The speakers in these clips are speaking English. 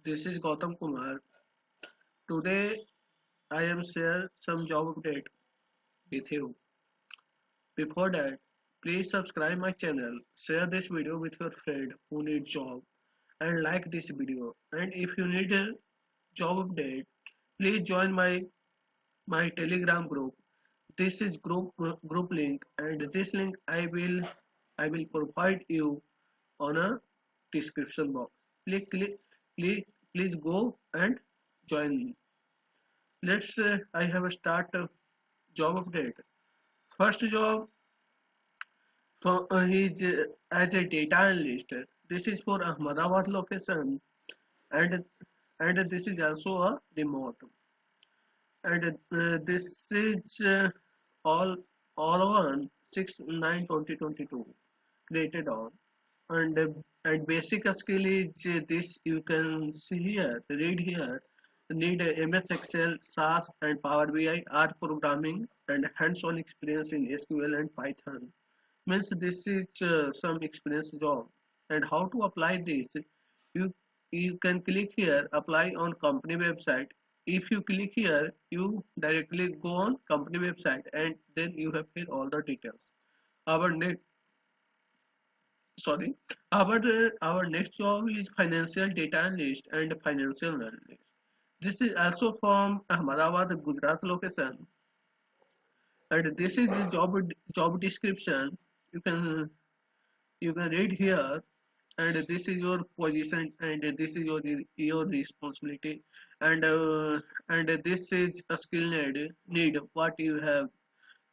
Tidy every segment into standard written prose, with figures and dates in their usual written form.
This is Gautam Kumar. Today I am share some job update with you. Before that, please subscribe my channel, share this video with your friend who needs job and like this video. And if you need a job update, please join my Telegram group. This is group link and this link I will provide you on a description box. Please, please go and join me. Let's I have a start job update. First job for is as a data analyst. This is for Ahmedabad location and this is also a remote. And this is all all on 6/9/2022 created on and basic skill is this you can see here read here need a MS Excel, SAS and Power BI, R programming and hands-on experience in SQL and Python. Means this is some experience job. And how to apply this? You you can click here apply on company website. If you click here, you directly go on company website and then you have here all the details. Our next sorry our next job is financial data analyst and financial analyst. This is also from Ahmedabad, Gujarat location, and this is the job description. You can you can read here, and this is your position, and this is your responsibility, and this is a skill need what you have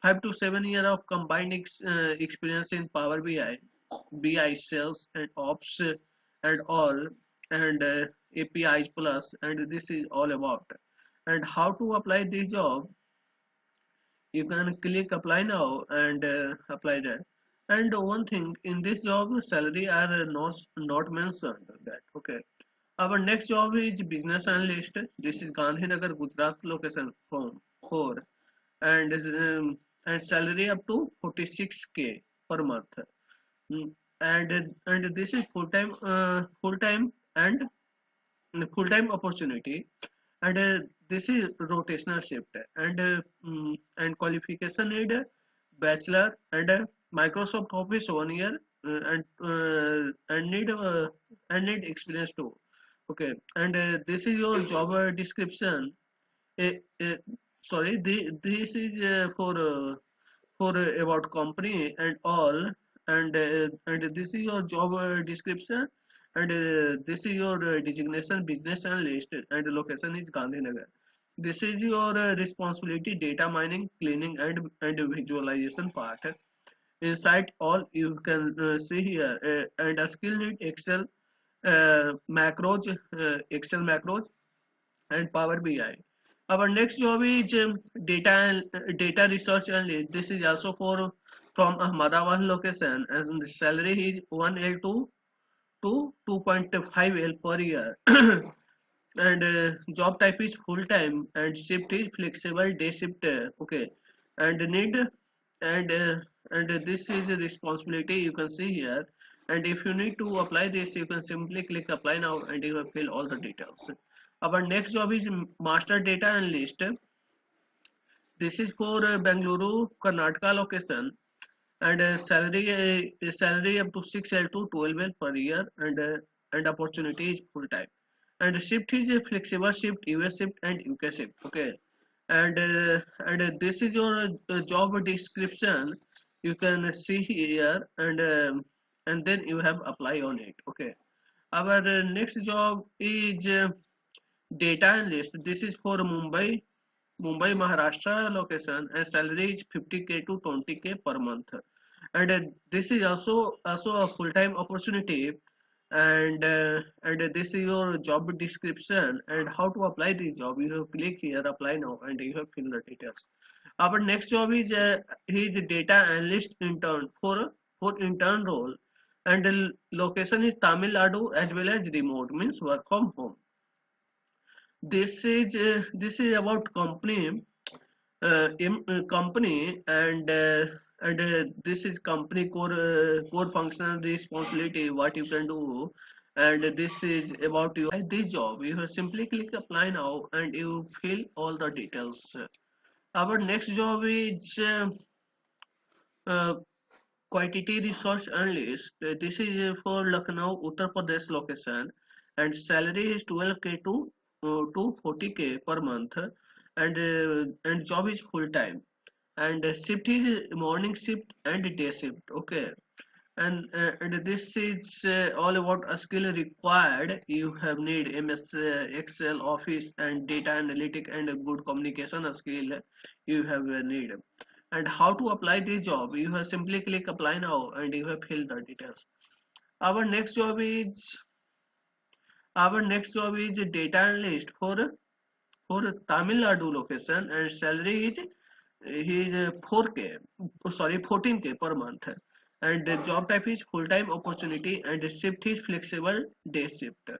5 to 7 years of combined experience in Power BI, BI sales and ops and all, and APIs plus, and this is all about. And how to apply this job? You can click apply now and apply that. And one thing in this job, salary are not mentioned. That okay. Our next job is business analyst. This is Gandhinagar, Gujarat location from 4 and salary up to 46K per month. Mm, and this is full time and full time opportunity and this is rotational shift and qualification need bachelor and Microsoft Office 1 year and need experience too. Okay, and this is your job description. uh, uh, Sorry, this is for about company and all, and this is your job description, and this is your designation business analyst, and the location is Gandhinagar. This is your responsibility data mining, cleaning, and visualization part. Inside all you can see here and a skill need Excel macros and Power BI. Our next job is data research analyst. This is also for from Ahmedabad location, and the salary is 1L to 2.5L per year. And job type is full time and shift is flexible day shift. Okay, and need and this is a responsibility you can see here. And if you need to apply this, you can simply click apply now and you will fill all the details. Our next job is master data analyst. This is for Bengaluru, Karnataka location, and salary up to 6L to 12L per year, and opportunity is full time. And shift is a flexible shift, US shift and UK shift. Okay, and this is your job description. You can see here, and then you have apply on it. Okay, our next job is data analyst. This is for Mumbai, Maharashtra location, and salary is 50K to 20K per month. And this is also a full-time opportunity. And this is your job description and how to apply this job. You have click here, apply now, and you have fill the details. Our next job is data analyst intern for intern role, and the location is Tamil Nadu as well as remote, means work from home. This is about company and this is company core functional responsibility what you can do. and this is about you this job. You have simply click apply now and you fill all the details. Our next job is uh, quantity resource analyst. This is for Lucknow, Uttar Pradesh location, and salary is 12K to 40K per month, and job is full time, and shift is morning shift and day shift. Okay, and this is all about a skill required. You have need ms excel office and data analytic and a good communication skill you have need. And how to apply this job? You have simply click apply now and you have fill the details. our next job is our next job is a data analyst for Tamil Nadu location, and salary is he is 4K, sorry 14K per month, and the job type is full time opportunity, and the shift is flexible day shift,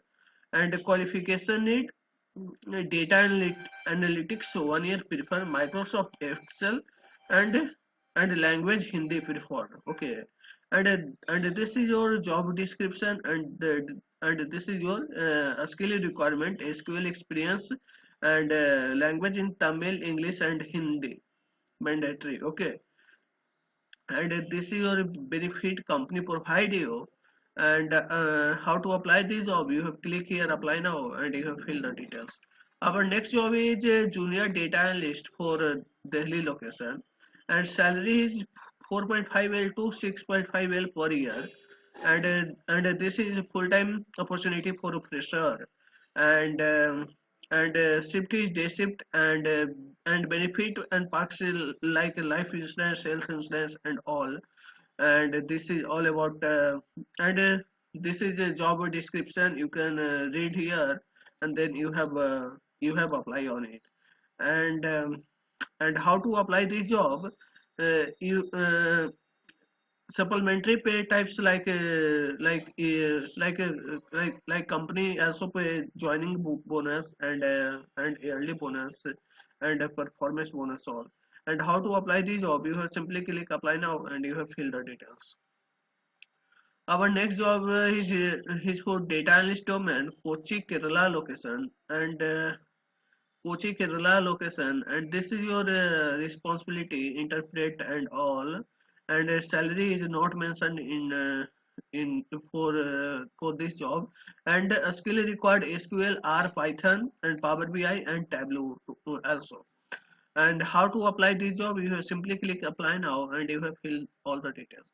and the qualification need data analytics 1 year prefer Microsoft Excel, and language Hindi preferred. Okay, and this is your job description, and this is your skill requirement: SQL experience and language in Tamil, English, and Hindi mandatory. Okay, and this is your benefit company provide you. And how to apply this job? You have click here apply now and you have fill the details. Our next job is junior data analyst for Delhi location, and salary is 4.5L to 6.5L per year, and this is full time opportunity for a fresher, and shift is day shift, and benefit and perks like life insurance, health insurance, and all. And this is all about and this is a job description. You can read here, and then you have apply on it. And how to apply this job? You Supplementary pay types like company also pay joining bonus, and yearly bonus, and a performance bonus all. And how to apply this job? You have simply click apply now and you have filled the details. Our next job is for data analyst domain, Kochi Kerala location, and Kochi Kerala location, and this is your responsibility, interpret and all, and salary is not mentioned in for this job, and a skill required SQL, R, Python, and Power BI, and Tableau also. And how to apply this job? You have simply click apply now and you have filled all the details.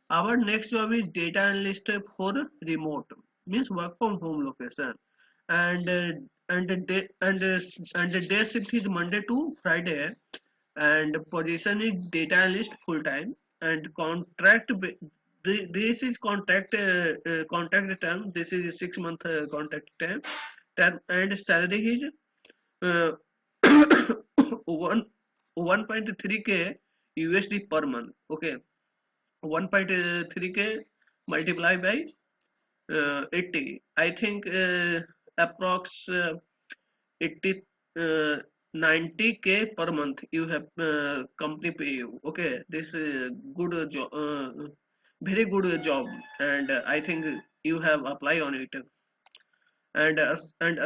Our next job is data analyst for remote, means work from home location, and the day shift is Monday to Friday, and position is data analyst full time, and this is contract term. This is a 6 month contract term, and salary is uh, one 1.3K USD per month. Okay, 1.3K multiply by 80. I think approx 80 90K per month you have company pay you. Okay, this is good job, very good job, and I think you have apply on it. And a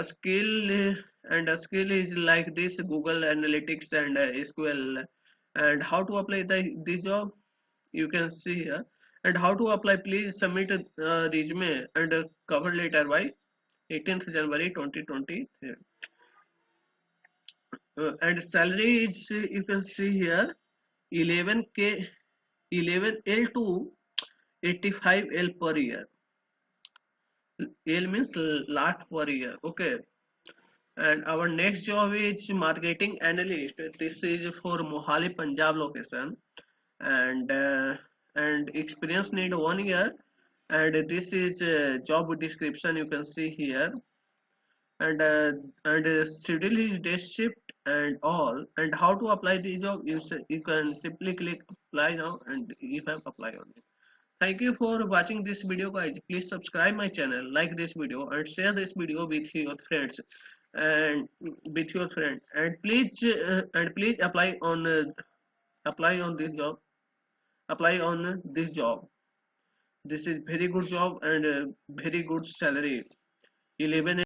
skill is like this: Google Analytics and SQL. And how to apply this job? You can see here. And how to apply? Please submit a resume and a cover letter by 18th January 2023. And salary is you can see here 11K, 11L to 85L per year. L means lakh per year. Okay. And our next job is marketing analyst. This is for Mohali, Punjab location, and experience need 1 year. And this is job description. You can see here, and schedule is day shift and all. And how to apply the job? You can simply click apply now, and you have apply on it. Thank you for watching this video, guys. Please subscribe my channel, like this video, and share this video with your friends, and please apply on this job. Apply on this job. This is very good job and very good salary. 11